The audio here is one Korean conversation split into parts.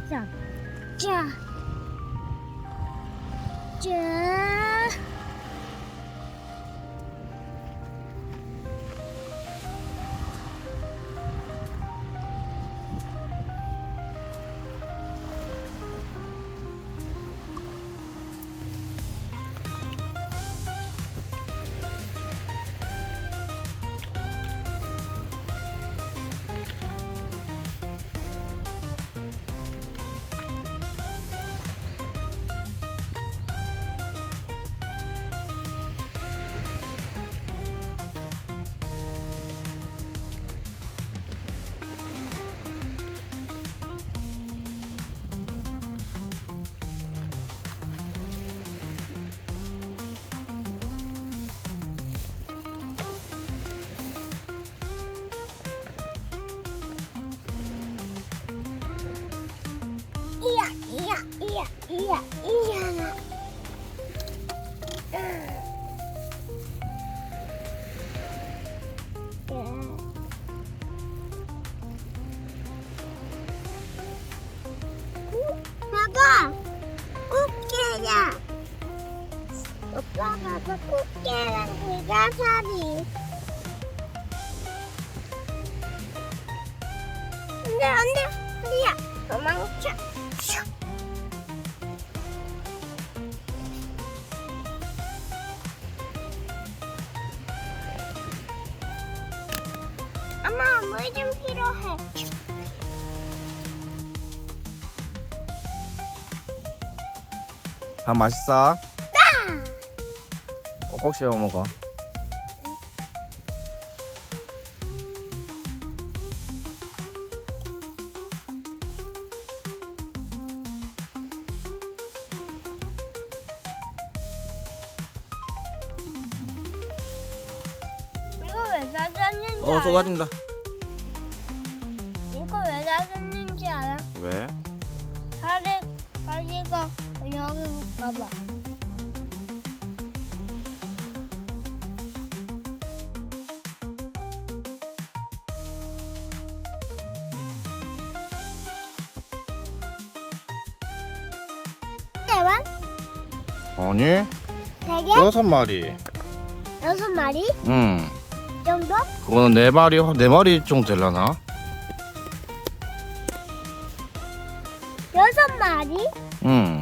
자, 자, 자. 이야, 이야, 이야, 이야, 이야. 봐봐, 꽃게야. 오빠 봐봐, 꽃게랑 불가사리. 안돼, 우리야, 도망쳐. 엄마, 물 좀 필요해. 밥 맛있어? 꼭꼭 씹어 먹어. 이거 왜 쏟았는지 쏟아진다. 이거 왜 쏟았는지 알아? 왜? 다리가 여기 봐봐. 대만? 아니, 세 개? 6마리. 6마리 응. 정도? 그거는 4마리 정도 되려나? 6마리? 응.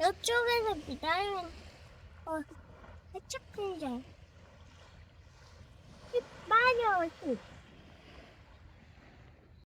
이쪽에서 기다리면 해착된장 많이 어디